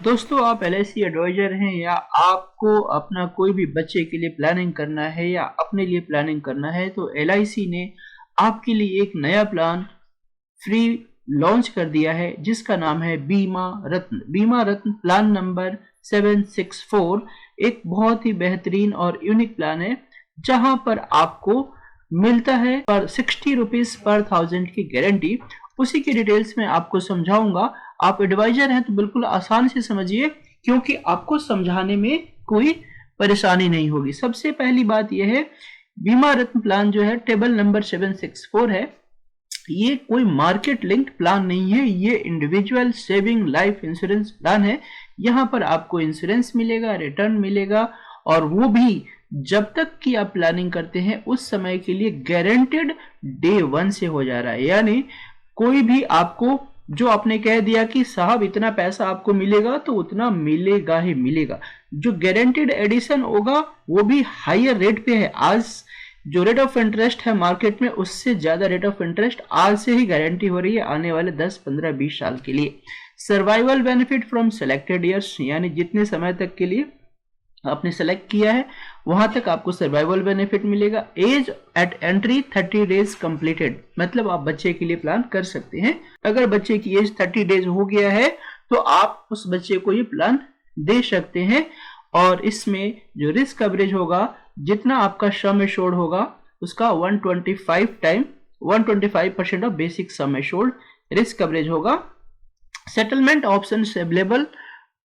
दोस्तों, आप LIC adviser हैं या आपको अपना कोई भी बच्चे के लिए प्लानिंग करना है या अपने लिए प्लानिंग करना है, तो एलआईसी ने आपके लिए एक नया प्लान फ्री लॉन्च कर दिया है जिसका नाम है बीमा रत्न। बीमा रत्न प्लान नंबर 764 एक बहुत ही बेहतरीन और यूनिक प्लान है जहां पर आपको मिलता है पर 60 रुपीज पर 1000 की गारंटी। उसी की डिटेल्स में आपको समझाऊंगा। आप एडवाइजर हैं तो बिल्कुल आसान से समझिए, क्योंकि आपको समझाने में कोई परेशानी नहीं होगी। सबसे पहली बात यह है, बीमा रत्न प्लान जो है टेबल नंबर 764 है, ये कोई मार्केट लिंक्ड प्लान नहीं है, ये individual saving life insurance plan है। यहाँ पर आपको इंश्योरेंस मिलेगा, रिटर्न मिलेगा, और वो भी जब तक कि आप प्लानिंग करते हैं उस समय के लिए गारंटेड डे 1 से हो जा रहा है। यानी कोई भी आपको जो आपने कह दिया कि साहब इतना पैसा आपको मिलेगा तो उतना मिलेगा ही मिलेगा। जो गारंटेड एडिशन होगा वो भी हायर रेट पे है। आज जो रेट ऑफ इंटरेस्ट है मार्केट में, उससे ज्यादा रेट ऑफ इंटरेस्ट आज से ही गारंटी हो रही है आने वाले 10, 15, 20 साल के लिए। Survival benefit from selected years, यानी जितने समय तक के लिए आपने सेलेक्ट किया है वहां तक आपको सर्वाइवल बेनिफिट मिलेगा। Age at entry 30 days completed, मतलब आप बच्चे के लिए प्लान कर सकते हैं। अगर बच्चे की एज 30 डेज हो गया है तो आप उस बच्चे को ये प्लान दे सकते हैं। और इसमें जो रिस्क कवरेज होगा, जितना आपका सम एश्योर्ड होगा उसका 125% of basic sum assured risk coverage होगा। Settlement option available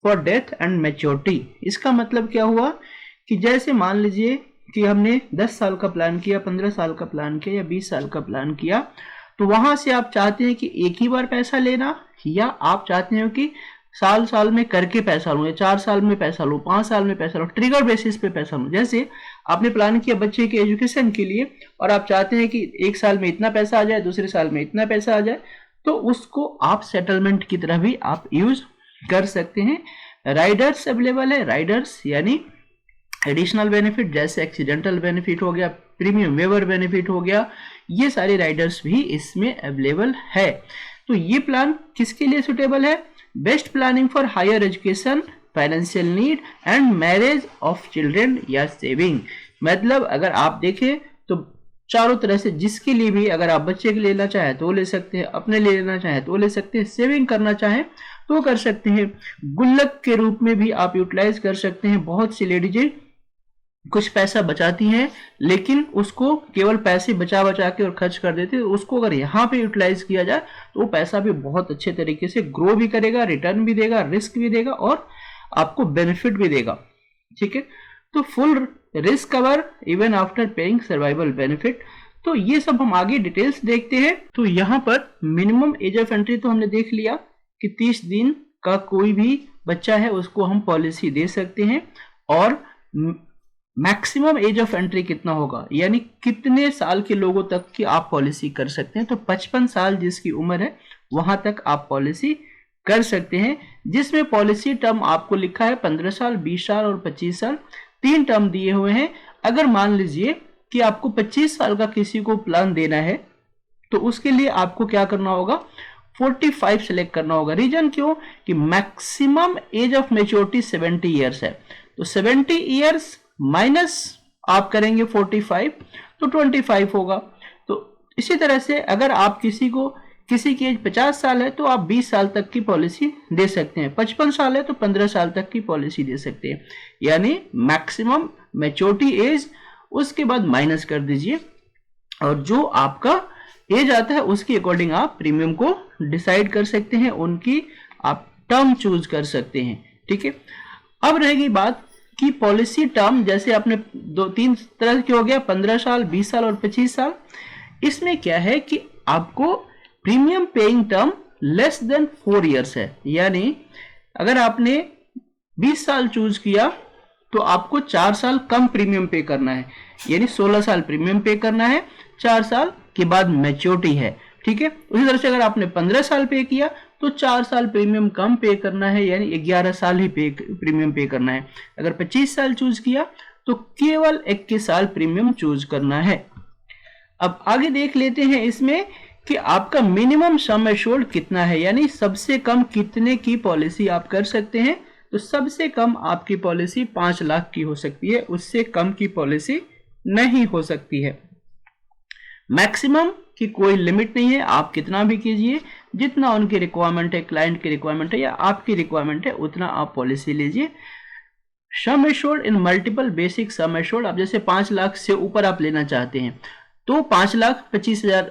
for death and maturity. इसका मतलब क्या हुआ कि जैसे मान लीजिए कि हमने 10 साल का प्लान किया, 15 साल का प्लान किया या 20 साल का प्लान किया, तो वहां से आप चाहते हैं कि एक ही बार पैसा लेना, या आप चाहते हैं कि साल साल में करके पैसा लूं, या 4 साल में पैसा लूं, 5 साल में पैसा लूं, ट्रिगर बेसिस पे पैसा लूं। जैसे आपने प्लान किया बच्चे के एजुकेशन के लिए और आप चाहते हैं कि एक साल में इतना पैसा आ जाए, दूसरे साल में इतना पैसा आ जाए, तो उसको आप सेटलमेंट की तरह भी आप यूज कर सकते हैं। राइडर्स अवेलेबल है। राइडर्स यानी एडिशनल बेनिफिट, जैसे एक्सीडेंटल बेनिफिट हो गया, प्रीमियम वेवर बेनिफिट हो गया, ये सारे राइडर्स भी इसमें अवेलेबल है। तो ये प्लान किसके लिए सुटेबल है? Best planning for higher education, financial need and marriage of children या सेविंग। मतलब अगर आप देखें तो चारों तरह से जिसके लिए भी, अगर आप बच्चे के लिए लेना चाहें तो ले सकते हैं, अपने लिए लेना चाहें तो ले सकते हैं, सेविंग करना चाहें तो कर सकते हैं, गुल्लक के रूप में भी आप यूटिलाइज कर सकते हैं। बहुत सी लेडीजें कुछ पैसा बचाती हैं लेकिन उसको केवल पैसे बचा बचा के और खर्च कर देते हैं। उसको अगर यहाँ पे यूटिलाइज किया जाए तो वो पैसा भी बहुत अच्छे तरीके से ग्रो भी करेगा, रिटर्न भी देगा, रिस्क भी देगा और आपको बेनिफिट भी देगा। ठीक है, तो full risk cover even after paying survival benefit. तो ये सब हम आगे डिटेल्स देखते हैं। तो यहाँ पर मिनिमम एज ऑफ एंट्री तो हमने देख लिया कि 30 दिन का कोई भी बच्चा है उसको हम पॉलिसी दे सकते हैं। और मैक्सिमम एज ऑफ एंट्री कितना होगा, यानी कितने साल के लोगों तक की आप पॉलिसी कर सकते हैं, तो 55 साल जिसकी उम्र है वहां तक आप पॉलिसी कर सकते हैं। जिसमें पॉलिसी टर्म आपको लिखा है 15 साल, 20 साल और 25 साल, 3 टर्म दिए हुए हैं। अगर मान लीजिए कि आपको 25 साल का किसी को प्लान देना है तो उसके लिए आपको क्या करना होगा, 45 सेलेक्ट करना होगा। रीजन क्यों? कि maximum age of maturity 70 years है, तो 70 ईयर्स माइनस आप करेंगे 45 तो 25 होगा। तो इसी तरह से अगर आप किसी की एज 50 साल है तो आप 20 साल तक की पॉलिसी दे सकते हैं, 55 साल है तो 15 साल तक की पॉलिसी दे सकते हैं। यानी मैक्सिमम मैच्योरिटी एज उसके बाद माइनस कर दीजिए और जो आपका एज आता है उसके अकॉर्डिंग आप प्रीमियम को डिसाइड कर सकते हैं, उनकी आप टर्म चूज कर सकते हैं। ठीक है, अब रहेगी बात कि पॉलिसी टर्म, जैसे आपने 2-3 तरह के हो गया, 15 साल, 20 साल और 25 साल। इसमें क्या है कि आपको premium paying term less than 4 years है। यानी अगर आपने 20 साल चूज किया तो आपको 4 साल कम प्रीमियम पे करना है, यानी 16 साल प्रीमियम पे करना है, 4 साल के बाद मैच्योरिटी है। ठीक है, उसी तरह से अगर आपने 15 साल पे किया तो 4 साल प्रीमियम कम पे करना है, यानी 11 साल ही प्रीमियम पे करना है। अगर 25 साल चूज किया तो केवल 21 साल प्रीमियम चूज करना है। अब आगे देख लेते हैं इसमें कि आपका मिनिमम सम एश्योर्ड कितना है, यानी सबसे कम कितने की पॉलिसी आप कर सकते हैं। तो सबसे कम आपकी पॉलिसी 5 लाख की हो सकती है, उससे कम की पॉलिसी नहीं हो सकती है। मैक्सिमम की कोई लिमिट नहीं है, आप कितना भी कीजिए, जितना उनकी रिक्वायरमेंट है, क्लाइंट की रिक्वायरमेंट है या आपकी रिक्वायरमेंट है, उतना आप पॉलिसी लीजिए। सम एश्योर्ड इन मल्टीपल बेसिक सम एश्योर्ड, आप जैसे 5 लाख से ऊपर आप लेना चाहते हैं तो 5,25,000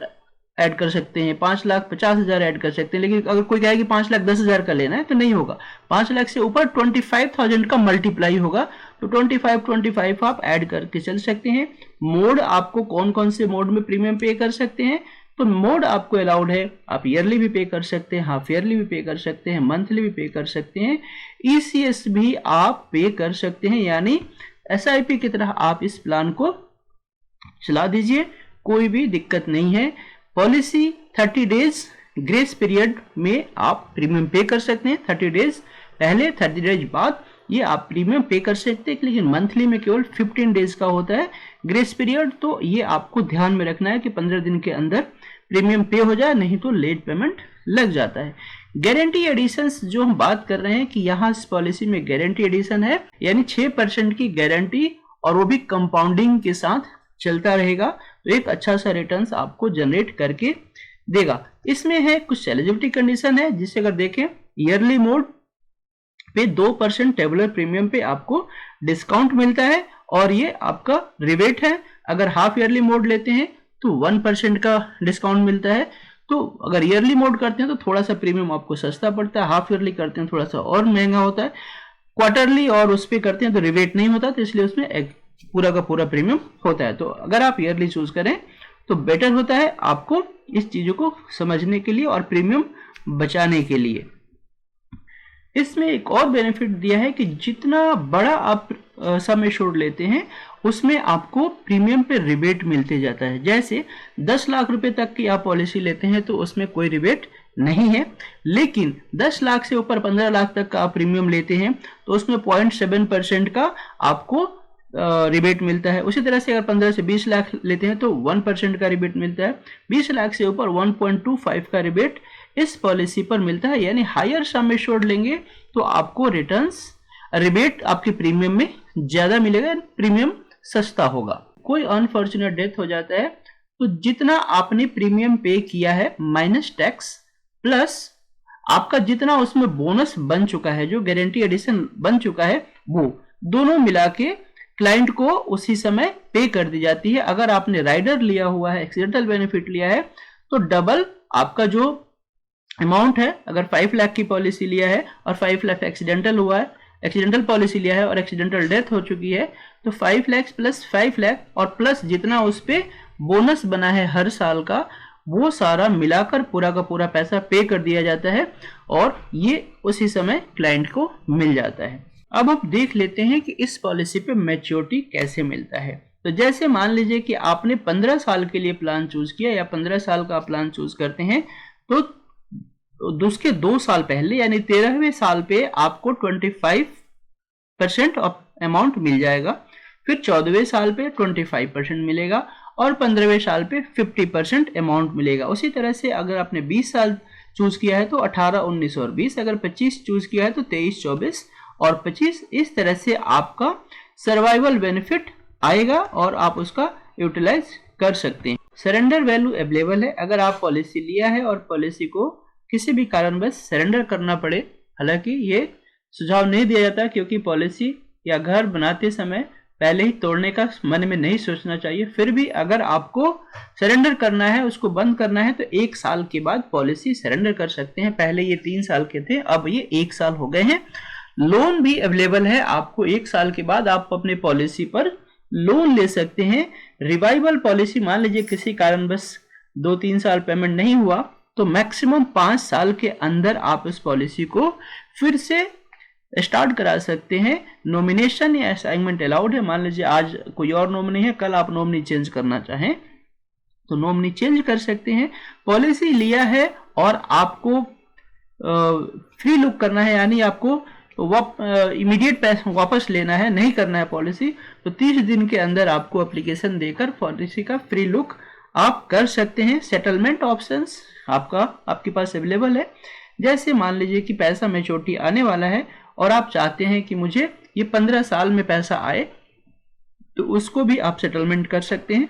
ऐड कर सकते हैं, 5,50,000 ऐड कर सकते हैं। लेकिन अगर कोई कहे कि 5,10,000 का लेना है तो नहीं होगा, 5 लाख से ऊपर 25,000 का मल्टीप्लाई होगा, तो 25 आप ऐड करके चल सकते हैं। मोड आपको कौन कौन से मोड में प्रीमियम पे कर सकते हैं, तो मोड आपको अलाउड है, आप ईयरली भी पे कर सकते हैं, हाफ ईयरली भी पे कर सकते हैं, मंथली भी पे कर सकते हैं, ईसीएस भी आप पे कर सकते हैं, यानी एसआईपी की तरह आप इस प्लान को चला दीजिए, कोई भी दिक्कत नहीं है। पॉलिसी 30 डेज ग्रेस पीरियड में आप प्रीमियम पे कर सकते हैं, 30 डेज पहले 30 डेज बाद ये आप प्रीमियम पे कर सकते हैं, लेकिन मंथली में केवल 15 डेज का होता है ग्रेस पीरियड। तो ये आपको ध्यान में रखना है कि 15 दिन के अंदर प्रीमियम पे हो जाए, नहीं तो लेट पेमेंट लग जाता है। गारंटी एडिशंस जो हम बात कर रहे हैं कि यहाँ इस पॉलिसी में गारंटी एडिशन है, यानी 6% की गारंटी, और वो भी कंपाउंडिंग के साथ चलता रहेगा, तो एक अच्छा सा रिटर्न्स आपको जनरेट करके देगा। इसमें है कुछ एलिजिबिलिटी कंडीशन है, जिसे अगर देखें ईयरली मोड पे 2% टेबुलर प्रीमियम पे आपको डिस्काउंट मिलता है, और ये आपका रिबेट है। अगर हाफ ईयरली मोड लेते हैं तो 1% का डिस्काउंट मिलता है। तो अगर ईयरली मोड करते हैं तो थोड़ा सा प्रीमियम आपको सस्ता पड़ता है, हाफ ईयरली करते हैं थोड़ा सा और महंगा होता है, क्वार्टरली और उस पे करते हैं तो रिबेट नहीं होता, तो इसलिए उसमें एक पूरा का पूरा प्रीमियम होता है। तो अगर आप ईयरली चूज करें तो बेटर होता है आपको इस चीजों को समझने के लिए और प्रीमियम बचाने के लिए। इसमें एक और बेनिफिट दिया है कि जितना बड़ा आप सम एश्योर्ड लेते हैं उसमें आपको प्रीमियम पे रिबेट मिलते जाता है। जैसे 10 लाख रुपए तक की आप पॉलिसी लेते हैं तो उसमें कोई रिबेट नहीं है, लेकिन 10 लाख से ऊपर 15 लाख तक का आप प्रीमियम लेते हैं तो उसमें 0.7% का आपको रिबेट मिलता है। उसी तरह से अगर 15 से 20 लाख लेते हैं तो 1% का रिबेट मिलता है, 20 लाख से ऊपर 1.25 का रिबेट इस पॉलिसी पर मिलता है। यानी हायर सम एश्योर्ड लेंगे तो आपको रिटर्न्स रिबेट आपके प्रीमियम में ज्यादा मिलेगा, प्रीमियम सस्ता होगा। कोई अनफॉर्चुनेट डेथ हो जाता है तो जितना आपने प्रीमियम पे किया है माइनस टैक्स प्लस आपका जितना उसमें बोनस बन चुका है, जो गारंटी एडिशन बन चुका है, वो दोनों मिला के क्लाइंट को उसी समय पे कर दी जाती है। अगर आपने राइडर लिया हुआ है, एक्सीडेंटल बेनिफिट लिया है, तो डबल आपका जो अमाउंट है, अगर 5 लाख की पॉलिसी लिया है और 5 लाख एक्सीडेंटल हुआ है, एक्सीडेंटल पॉलिसी लिया है और एक्सीडेंटल डेथ हो चुकी है, तो 5 लाख प्लस 5 लाख और प्लस जितना उस पे बोनस बना है हर साल का, वो सारा मिलाकर पूरा का पूरा पैसा पे कर दिया जाता है और ये उसी समय क्लाइंट को मिल जाता है। अब आप देख लेते हैं कि इस पॉलिसी पे मैच्योरिटी कैसे मिलता है। तो जैसे मान लीजिए कि आपने 15 साल के लिए प्लान चूज किया या 15 साल का प्लान चूज करते हैं, तो उसके 2 साल पहले यानी 13वें साल पे आपको 25% ऑफ अमाउंट मिल जाएगा, फिर 14वें साल पे 25% मिलेगा और 15वें साल पे 50% अमाउंट मिलेगा। उसी तरह से अगर आपने 20 साल चूज किया है तो 18, 19 और 20, अगर 25 चूज किया है तो 23, 24 और 25, इस तरह से आपका सर्वाइवल बेनिफिट आएगा और आप उसका यूटिलाइज कर सकते हैं। सरेंडर वैल्यू अवेलेबल है। अगर आप पॉलिसी लिया है और पॉलिसी को किसी भी कारणवश सरेंडर करना पड़े, हालांकि ये सुझाव नहीं दिया जाता क्योंकि पॉलिसी या घर बनाते समय पहले ही तोड़ने का मन में नहीं सोचना चाहिए, फिर भी अगर आपको सरेंडर करना है, उसको बंद करना है, तो 1 साल के बाद पॉलिसी सरेंडर कर सकते हैं। पहले ये 3 साल के थे, अब ये 1 साल हो गए हैं। लोन भी अवेलेबल है आपको, 1 साल के बाद आप अपने पॉलिसी पर लोन ले सकते हैं। रिवाइवल पॉलिसी, मान लीजिए किसी कारणवश 2-3 साल पेमेंट नहीं हुआ तो मैक्सिमम 5 साल के अंदर आप इस पॉलिसी को फिर से स्टार्ट करा सकते हैं। नॉमिनेशन या असाइनमेंट अलाउड है। मान लीजिए आज कोई और नॉमिनी है, कल आप नॉमिनी चेंज करना चाहें तो नॉमिनी चेंज कर सकते हैं। पॉलिसी लिया है और आपको फ्री लुक करना है, यानी आपको इमीडिएट पैसा वापस लेना है, नहीं करना है पॉलिसी, तो 30 दिन के अंदर आपको एप्लीकेशन देकर पॉलिसी का फ्री लुक आप कर सकते हैं। सेटलमेंट ऑप्शंस आपके पास अवेलेबल है। जैसे मान लीजिए कि पैसा मैच्योरिटी आने वाला है और आप चाहते हैं कि मुझे ये 15 साल में पैसा आए, तो उसको भी आप सेटलमेंट कर सकते हैं।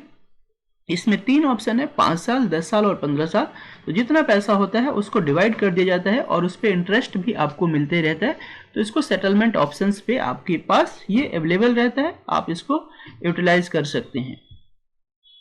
इसमें 3 ऑप्शन है, 5 साल, 10 साल और 15 साल। तो जितना पैसा होता है उसको डिवाइड कर दिया जाता है और उस पर इंटरेस्ट भी आपको मिलते रहता है। तो इसको सेटलमेंट ऑप्शंस पे आपके पास ये अवेलेबल रहता है, आप इसको यूटिलाइज कर सकते हैं।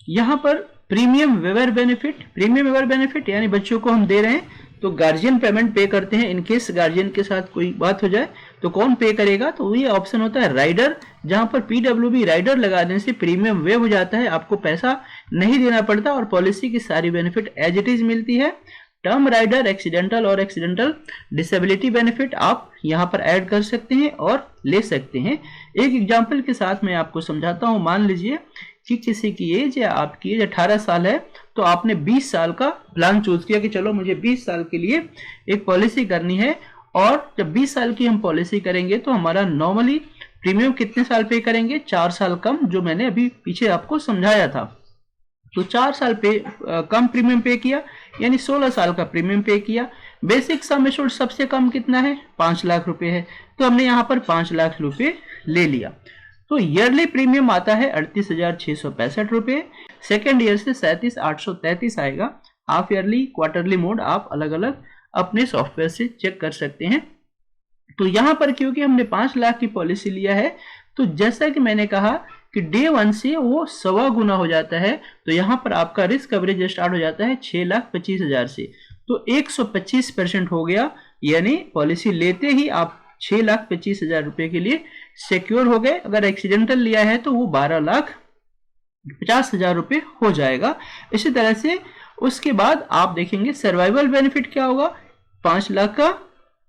यहाँ पर प्रीमियम वेवर बेनिफिट यानी बच्चों को हम दे रहे हैं तो गार्जियन पेमेंट पे करते हैं। इनकेस गार्जियन के साथ कोई बात हो जाए तो कौन पे करेगा, तो ये ऑप्शन होता है राइडर, जहां पर पीडब्ल्यूबी राइडर लगा देने से प्रीमियम वेव हो जाता है, आपको पैसा नहीं देना पड़ता और पॉलिसी की सारी बेनिफिट एज इट इज मिलती है। टर्म राइडर, एक्सीडेंटल और एक्सीडेंटल डिसेबिलिटी बेनिफिट आप यहाँ पर ऐड कर सकते हैं और ले सकते हैं। एक एग्जाम्पल के साथ मैं आपको समझाता हूँ। मान लीजिए कि किसी की एज या आपकी एज 18 साल है, तो आपने 20 साल का प्लान चूज किया कि चलो मुझे 20 साल के लिए एक पॉलिसी करनी है, और जब 20 साल की हम पॉलिसी करेंगे तो हमारा नॉर्मली प्रीमियम कितने साल पे करेंगे, 4 साल कम, जो मैंने अभी पीछे आपको समझाया था। तो 4 साल पे कम प्रीमियम पे किया, यानी 16 साल का प्रीमियम पे किया। बेसिक सम एश्योर्ड सबसे कम कितना है, 5 लाख रुपए है, तो हमने यहाँ पर 5 लाख रुपए ले लिया। तो ईयरली प्रीमियम आता है 38,665 रुपए। सेकेंड ईयर से 37,833 आएगा। हाफ ईयरली, क्वार्टरली मोड आप अलग अलग अपने सॉफ्टवेयर से चेक कर सकते हैं। तो यहाँ पर क्योंकि हमने 5 लाख की पॉलिसी लिया है, तो जैसा कि मैंने कहा कि डे 1 से वो 1.25 गुना हो जाता है, तो यहाँ पर आपका रिस्क कवरेज स्टार्ट हो जाता है 6,25,000 से, तो 125% हो गया। यानी पॉलिसी लेते ही आप 6,25,000 रुपए के लिए सिक्योर हो गए। अगर एक्सीडेंटल लिया है तो वो 12,50,000 रुपए हो जाएगा। इसी तरह से उसके बाद आप देखेंगे सर्वाइवल बेनिफिट क्या होगा, 5 लाख का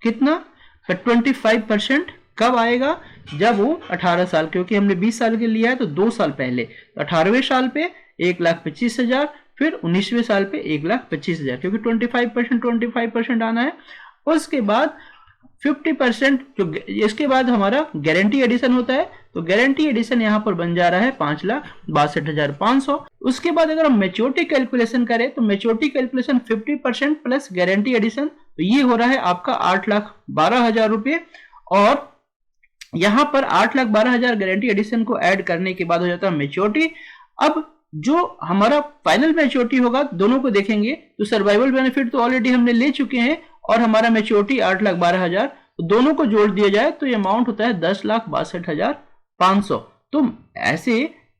कितना 25% कब आएगा, जब वो 18 साल, क्योंकि हमने 20 साल के लिया है तो 2 साल पहले, तो 18वें साल पे 1,25,000, फिर 19वें साल पे 1,25,000, क्योंकि 25% आना है। उसके बाद 50% जो इसके बाद हमारा गारंटी एडिशन होता है, तो गारंटी एडिशन यहां पर बन जा रहा है 5,62,500। उसके बाद अगर हम मैच्योरिटी कैलकुलेशन करें तो maturity calculation 50% plus guarantee addition, तो ये हो रहा है आपका 8,12,000 रुपए। और यहां पर 8,12,000 गारंटी एडिशन को ऐड करने के बाद हो जाता है मैच्योरिटी। अब जो हमारा फाइनल मैच्योरिटी होगा, दोनों को देखेंगे तो सर्वाइवल बेनिफिट तो ऑलरेडी हमने ले चुके हैं और हमारा मैच्योरिटी 8,12,000, तो दोनों को जोड़ दिया जाए तो ये अमाउंट होता है 10,62,500। तो ऐसे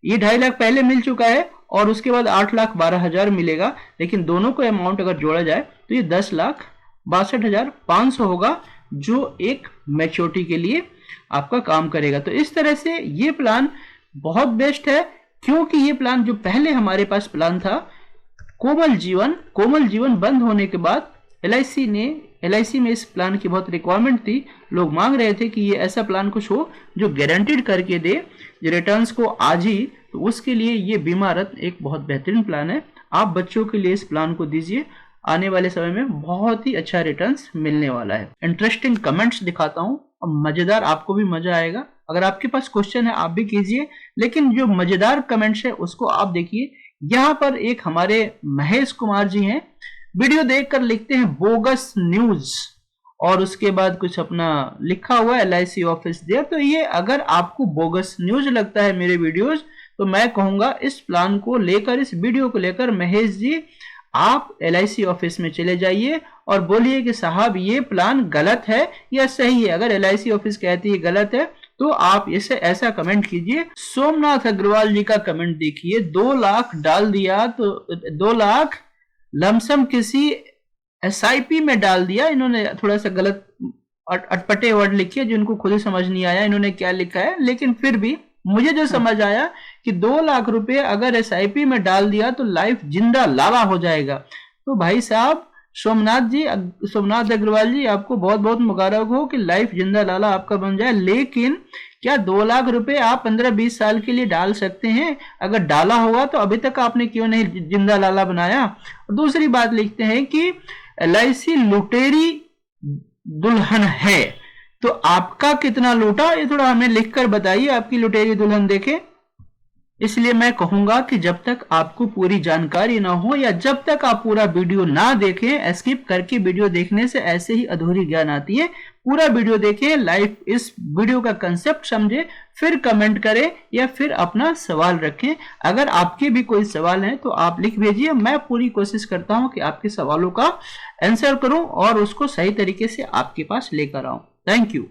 ये 2.5 लाख पहले मिल चुका है और उसके बाद 8,12,000 मिलेगा, लेकिन दोनों को अमाउंट अगर जोड़ा जाए तो ये 10,62,500 होगा, जो एक मैच्योरिटी के लिए आपका काम करेगा। तो इस तरह से ये प्लान बहुत बेस्ट है, क्योंकि ये प्लान जो पहले हमारे पास प्लान था कोमल जीवन बंद होने के बाद LIC में इस प्लान की बहुत रिक्वायरमेंट थी। लोग मांग रहे थे कि ये ऐसा प्लान कुछ हो जो गारंटीड करके दे रिटर्न्स को आज ही, तो उसके लिए ये बीमा रत्न एक बहुत बेहतरीन प्लान है। आप बच्चों के लिए इस प्लान को दीजिए, आने वाले समय में बहुत ही अच्छा रिटर्न्स मिलने वाला है। इंटरेस्टिंग कमेंट्स दिखाता हूं और मजेदार, आपको भी मजा आएगा। अगर आपके पास क्वेश्चन है आप भी कीजिए, लेकिन जो मजेदार कमेंट्स है उसको आप देखिए। यहाँ पर एक हमारे महेश कुमार जी हैं, वीडियो देखकर लिखते हैं बोगस न्यूज, और उसके बाद कुछ अपना लिखा हुआ है LIC ऑफिस देयर। तो ये अगर आपको बोगस न्यूज लगता है मेरे वीडियोस, तो मैं कहूंगा इस प्लान को लेकर, इस वीडियो को लेकर महेश जी आप LIC ऑफिस में चले जाइए और बोलिए कि साहब ये प्लान गलत है या सही है। अगर LIC ऑफिस कहती है गलत है तो आप इसे ऐसा कमेंट कीजिए। सोमनाथ अग्रवाल जी का कमेंट देखिए, 2 लाख डाल दिया तो 2 लाख लमसम किसी SIP में डाल दिया। इन्होंने थोड़ा सा गलत अटपटे वर्ड लिखे जिनको खुद ही समझ नहीं आया इन्होंने क्या लिखा है, लेकिन फिर भी मुझे जो समझ आया कि 2 लाख रुपए अगर SIP में डाल दिया तो लाइफ जिंदा लाला हो जाएगा। तो भाई साहब सोमनाथ अग्रवाल जी, आपको बहुत बहुत मुबारक हो कि लाइफ जिंदा लाला आपका बन जाए। लेकिन क्या 2 लाख रुपए आप 15-20 साल के लिए डाल सकते हैं? अगर डाला होगा तो अभी तक आपने क्यों नहीं जिंदा लाला बनाया? और दूसरी बात लिखते हैं कि LIC लुटेरी दुल्हन है, तो आपका कितना लूटा, ये थोड़ा हमें लिखकर बताइए। आपकी लुटेरी दुल्हन देखें। इसलिए मैं कहूंगा कि जब तक आपको पूरी जानकारी ना हो या जब तक आप पूरा वीडियो ना देखें, स्किप करके वीडियो देखने से ऐसे ही अधूरी ज्ञान आती है। पूरा वीडियो देखें, लाइव इस वीडियो का कंसेप्ट समझे, फिर कमेंट करें या फिर अपना सवाल रखें। अगर आपके भी कोई सवाल है तो आप लिख भेजिए, मैं पूरी कोशिश करता हूं कि आपके सवालों का आंसर करूं और उसको सही तरीके से आपके पास लेकर आऊं। Thank you.